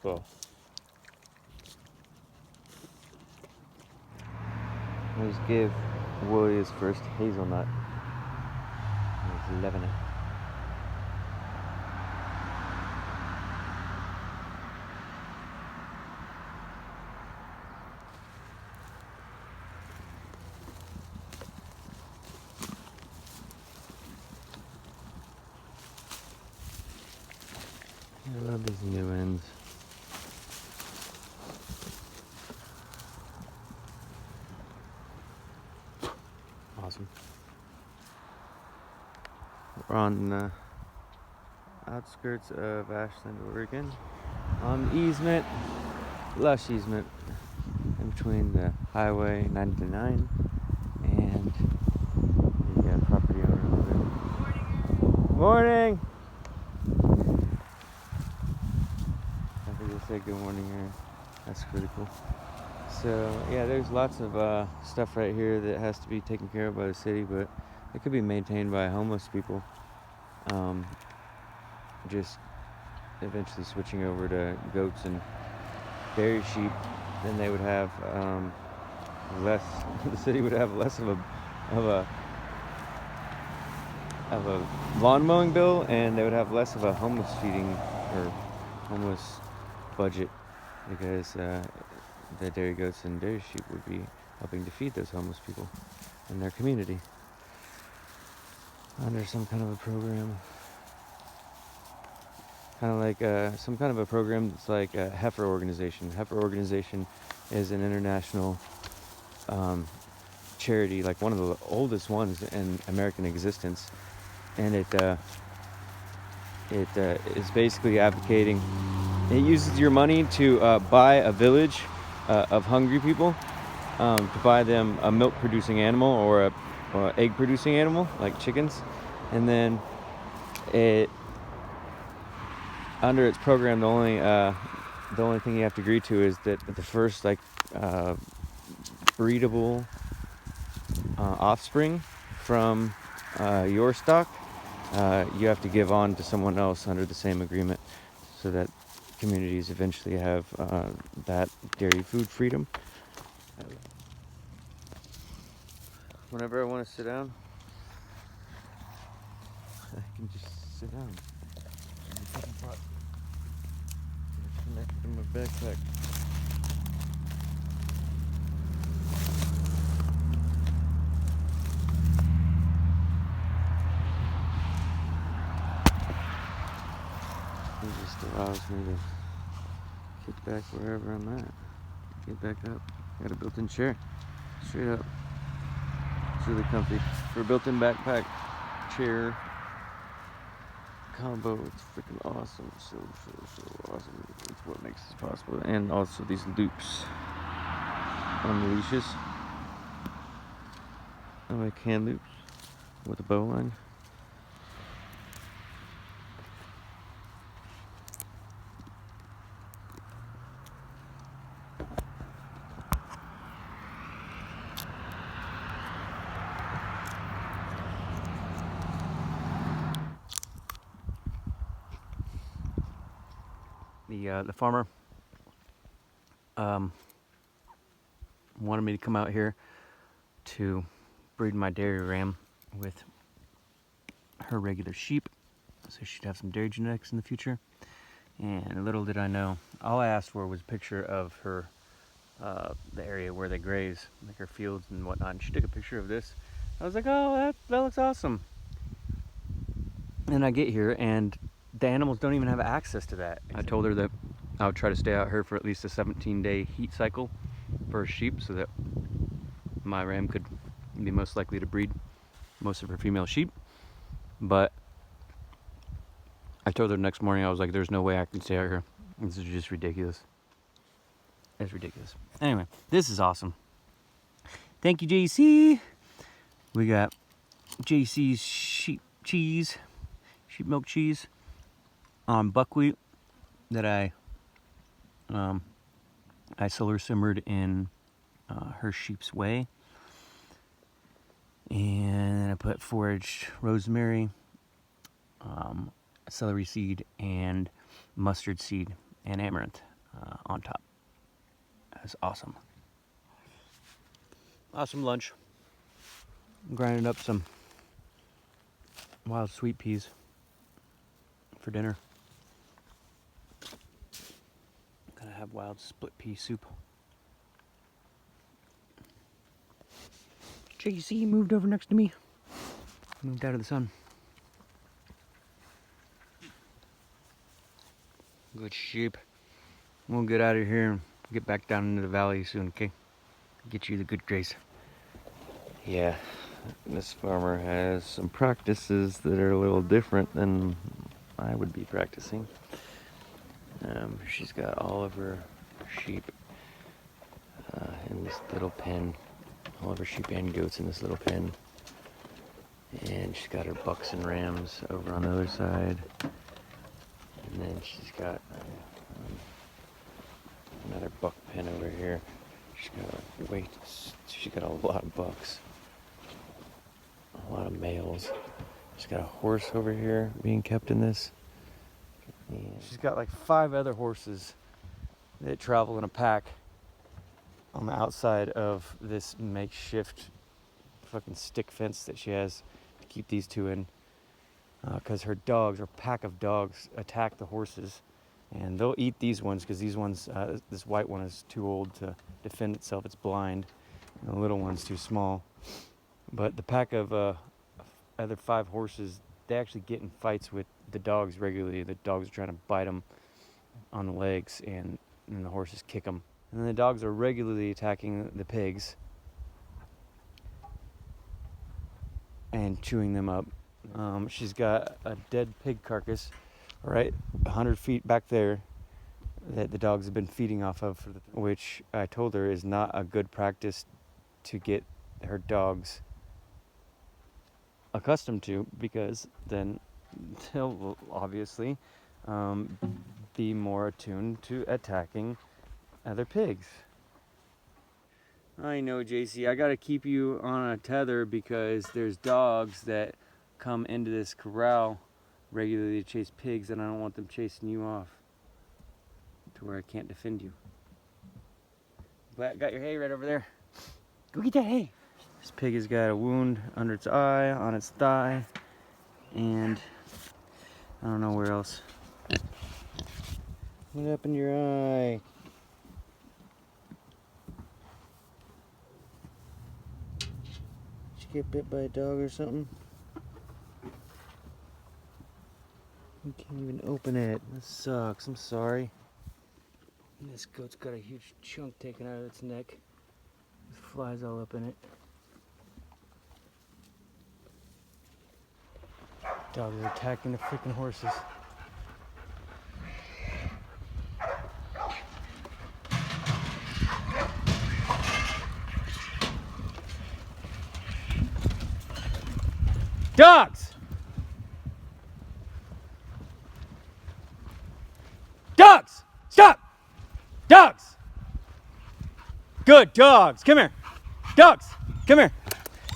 Cool. Let's give Wooly his first hazelnut. He's loving it. I love these new ends. Awesome. We're on the outskirts of Ashland, Oregon, on the easement, lush easement, in between the Highway 99 and the property owner over there. Morning! I think they say good morning here. That's pretty cool. So yeah, there's lots of stuff right here that has to be taken care of by the city, but it could be maintained by homeless people. Just eventually switching over to goats and dairy sheep, then they would have less. The city would have less of a lawn mowing bill, and they would have less of a homeless feeding or homeless budget, because the dairy goats and dairy sheep would be helping to feed those homeless people in their community under some kind of a program. Kind of like some kind of a program that's like a heifer organization. Heifer organization is an international charity, like one of the oldest ones in American existence, and it is basically advocating. It uses your money to buy a village of hungry people, to buy them a milk-producing animal or a egg-producing animal like chickens, and then it. Under its program, the only thing you have to agree to is that the first breedable offspring from your stock, you have to give on to someone else under the same agreement, so that communities eventually have that dairy food freedom. Whenever I want to sit down, I can just sit down. Connected to my backpack. It just allows me to kick back wherever I'm at. Get back up. I got a built-in chair. Straight up. It's really comfy. For a built-in backpack chair combo, it's freaking awesome. So awesome. It's what makes this possible. And also these loops on the leashes. I like hand loops with a bow line. The farmer wanted me to come out here to breed my dairy ram with her regular sheep, so she'd have some dairy genetics in the future. And little did I know, all I asked for was a picture of her, the area where they graze, like her fields and whatnot. And she took a picture of this. I was like, oh, that looks awesome. And I get here, and the animals don't even have access to that. I told her that I would try to stay out here for at least a 17-day heat cycle for sheep, so that my ram could be most likely to breed most of her female sheep. But I told her the next morning, I was like, there's no way I can stay out here. This is just ridiculous. It's ridiculous. Anyway, this is awesome. Thank you, JC. We got JC's sheep milk cheese on buckwheat that I solar simmered in her sheep's whey, and I put foraged rosemary, celery seed, and mustard seed and amaranth on top. That's awesome. Awesome lunch. I'm grinding up some wild sweet peas for dinner. Gonna have wild split pea soup. JC moved over next to me. Moved out of the sun. Good sheep. We'll get out of here and get back down into the valley soon, okay? Get you the good grace. Yeah, this farmer has some practices that are a little different than I would be practicing. She's got all of her sheep in this little pen. All of her sheep and goats in this little pen. And she's got her bucks and rams over on the other side. And then she's got another buck pen over here. She's got a lot of bucks. A lot of males. She's got a horse over here being kept in this. And she's got like 5 other horses that travel in a pack on the outside of this makeshift fucking stick fence that she has to keep these 2 in. Because her dogs, or pack of dogs, attack the horses. And they'll eat these ones because these ones, this white one is too old to defend itself. It's blind. And the little one's too small. But the pack of other 5 horses, they actually get in fights with the dogs regularly. The dogs are trying to bite them on the legs, and the horses kick them. And then the dogs are regularly attacking the pigs and chewing them up. She's got a dead pig carcass right 100 feet back there that the dogs have been feeding off of, which I told her is not a good practice to get her dogs accustomed to, because then they'll obviously be more attuned to attacking other pigs. I know, JC, I gotta keep you on a tether because there's dogs that come into this corral regularly to chase pigs, and I don't want them chasing you off to where I can't defend you. Got your hay right over there. Go get that hay. This pig has got a wound under its eye, on its thigh, and I don't know where else. What happened to your eye? Did you get bit by a dog or something? You can't even open it. That sucks. I'm sorry. And this goat's got a huge chunk taken out of its neck. There's flies all up in it. Dogs are attacking the freaking horses. Dogs! Dogs! Stop! Dogs! Good dogs. Come here. Dogs! Come here.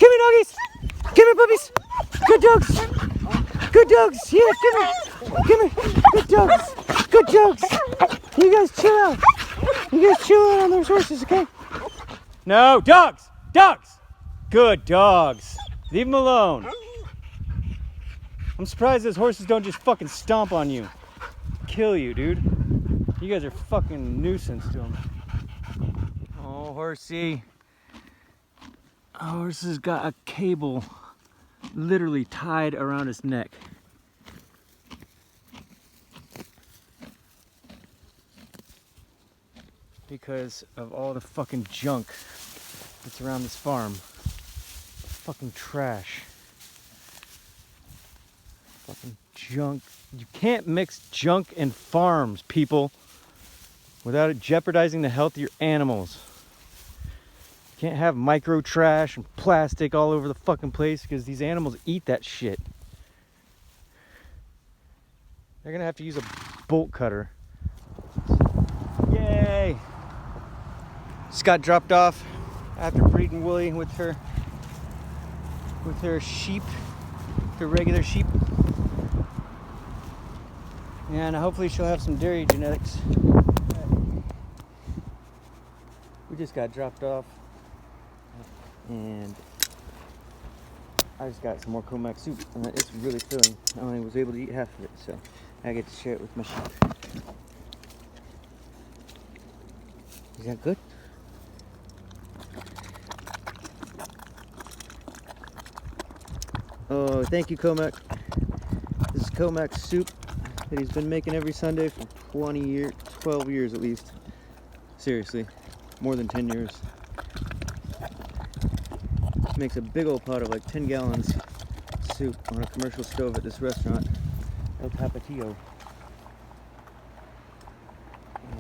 Come here, doggies! Come here, puppies! Good dogs! Good dogs! Yeah, come here! Come here! Good dogs! Good dogs! You guys chill out! You guys chill out on those horses, okay? No, dogs! Dogs! Good dogs! Leave them alone. I'm surprised those horses don't just fucking stomp on you. Kill you, dude. You guys are fucking nuisance to them. Oh, horsey. Horse has got a cable literally tied around his neck. Because of all the fucking junk that's around this farm. Fucking trash. Fucking junk. You can't mix junk and farms, people, without it jeopardizing the health of your animals. You can't have micro trash and plastic all over the fucking place because these animals eat that shit. They're gonna have to use a bolt cutter. Yay! Just got dropped off after breeding Willie with her sheep, her regular sheep. And hopefully she'll have some dairy genetics. We just got dropped off, and I just got some more Comac soup, and it's really filling. I only was able to eat half of it, so I get to share it with my sheep. Is that good? Oh, thank you, Comac. This is Comac's soup that he's been making every Sunday for 12 years at least. Seriously, more than 10 years. Makes a big old pot of like 10 gallons soup on a commercial stove at this restaurant, El Tapatio.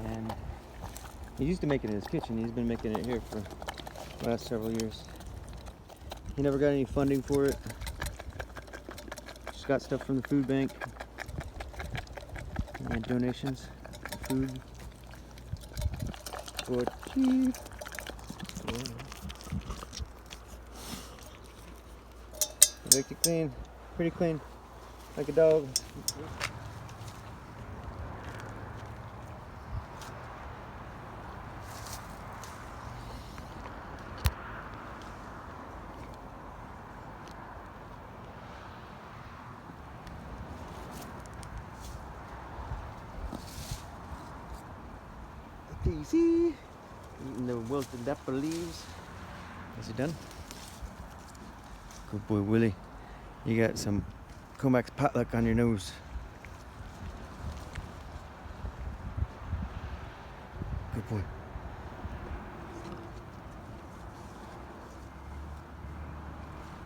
And he used to make it in his kitchen. He's been making it here for the last several years. He never got any funding for it. Just got stuff from the food bank and donations, food for cheap. Make it clean, pretty clean, like a dog. Daisy, eating the wilted apple leaves. Is it done? Good boy, Willie. You got some Comac's potluck on your nose. Good boy.